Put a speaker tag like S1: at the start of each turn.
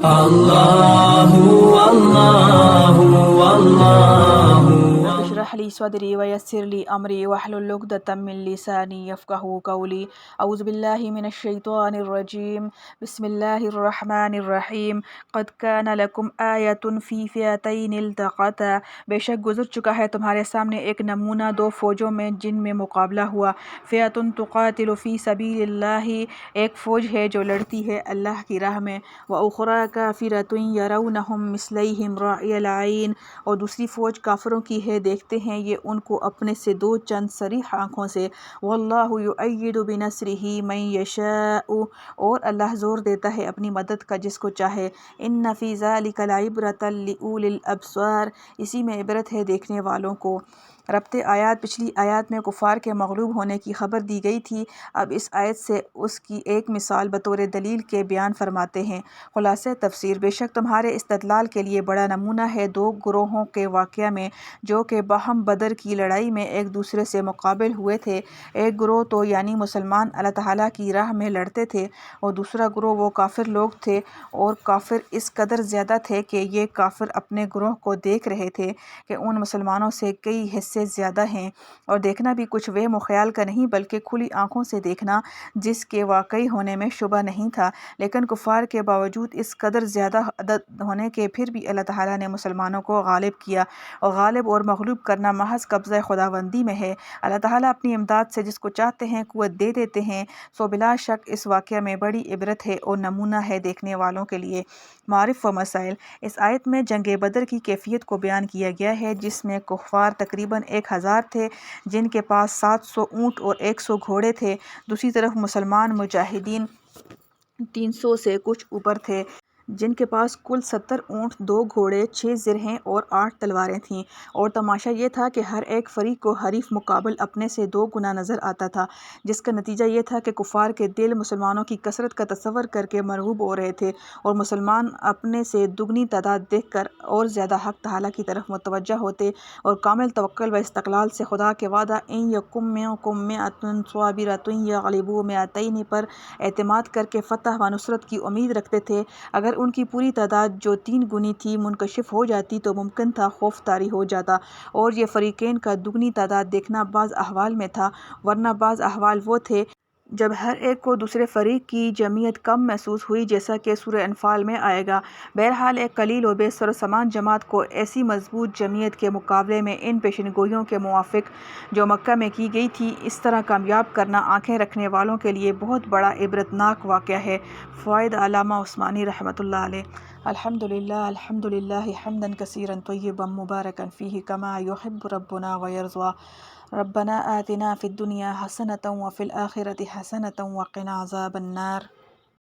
S1: الله والله والله.
S2: رب اشرح لي صدري ويسر لي أمري واحلل عقدة من لساني يفقهوا قولي. أعوذ بالله من الشيطان الرجيم. بسم الله الرحمن الرحیم. قد كان لكم آیة فی فئتین التقطا. بے شک گزر چکا ہے تمہارے سامنے ایک نمونہ دو فوجوں میں جن میں مقابلہ ہوا. فئۃ تقاتل فی سبیل اللہ، ایک فوج ہے جو لڑتی ہے اللہ کی راہ میں. وأخرى کافرۃ یرونہم مثلیہم رأی العین، اور دوسری فوج کافروں کی ہے دیکھتے ہیں یہ ان کو اپنے سے دو چند صریح آنکھوں سے. واللہ یؤید بنصرہ من یشاء، اور اللہ زور دیتا ہے اپنی مدد کا جس کو چاہے. ان فی ذلک لعبرۃ لأولی الابصار، اسی میں عبرت ہے دیکھنے والوں کو. ربط آیات. پچھلی آیات میں کفار کے مغلوب ہونے کی خبر دی گئی تھی، اب اس آیت سے اس کی ایک مثال بطور دلیل کے بیان فرماتے ہیں. خلاصہ تفسیر. بے شک تمہارے استدلال کے لیے بڑا نمونہ ہے دو گروہوں کے واقعہ میں جو کہ باہم بدر کی لڑائی میں ایک دوسرے سے مقابل ہوئے تھے. ایک گروہ تو یعنی مسلمان اللہ تعالیٰ کی راہ میں لڑتے تھے، اور دوسرا گروہ وہ کافر لوگ تھے، اور کافر اس قدر زیادہ تھے کہ یہ کافر اپنے گروہ کو دیکھ رہے تھے کہ ان مسلمانوں سے کئی حصے زیادہ ہیں، اور دیکھنا بھی کچھ وہم و خیال کا نہیں بلکہ کھلی آنکھوں سے دیکھنا جس کے واقعی ہونے میں شبہ نہیں تھا. لیکن کفار کے باوجود اس قدر زیادہ عدد ہونے کے پھر بھی اللہ تعالیٰ نے مسلمانوں کو غالب کیا، اور غالب اور مغلوب کرنا محض قبضہ خداوندی میں ہے. اللہ تعالیٰ اپنی امداد سے جس کو چاہتے ہیں قوت دے دیتے ہیں. سو بلا شک اس واقعہ میں بڑی عبرت ہے اور نمونہ ہے دیکھنے والوں کے لیے. معارف و مسائل. اس آیت میں جنگ بدر کی کیفیت کو بیان کیا گیا ہے جس میں کفار تقریباً 1000 تھے جن کے پاس 700 اونٹ اور 100 گھوڑے تھے. دوسری طرف مسلمان مجاہدین 300 سے کچھ اوپر تھے جن کے پاس کل 70 اونٹ، 2 گھوڑے، 6 زرہیں اور 8 تلواریں تھیں. اور تماشا یہ تھا کہ ہر ایک فریق کو حریف مقابل اپنے سے 2 گنا نظر آتا تھا، جس کا نتیجہ یہ تھا کہ کفار کے دل مسلمانوں کی کثرت کا تصور کر کے مرعوب ہو رہے تھے، اور مسلمان اپنے سے دگنی تعداد دیکھ کر اور زیادہ حق تعالیٰ کی طرف متوجہ ہوتے، اور کامل توکل و استقلال سے خدا کے وعدہ ان یکم منکم مئۃ صابرۃ یغلبوا مئتین پر اعتماد کر کے فتح و نصرت کی امید رکھتے تھے. اگر ان کی پوری تعداد جو 3 گنی تھی منکشف ہو جاتی تو ممکن تھا خوف طاری ہو جاتا، اور یہ فریقین کا دگنی تعداد دیکھنا بعض احوال میں تھا، ورنہ بعض احوال وہ تھے جب ہر ایک کو دوسرے فریق کی جمعیت کم محسوس ہوئی جیسا کہ سورہ انفال میں آئے گا. بہرحال ایک قلیل و بے سر و سامان جماعت کو ایسی مضبوط جمعیت کے مقابلے میں ان پیشن گوئیوں کے موافق جو مکہ میں کی گئی تھی اس طرح کامیاب کرنا آنکھیں رکھنے والوں کے لیے بہت بڑا عبرتناک واقعہ ہے. فوائد. علامہ عثمانی رحمۃ اللہ علیہ. الحمدللہ حمدا کثیرا طیبا مبارکا فیہ کما یحب ربنا ویرضی. ربنا آتنا فی الدنیا حسنۃ وفی الآخرۃ حسنۃ وقنا عذاب النار.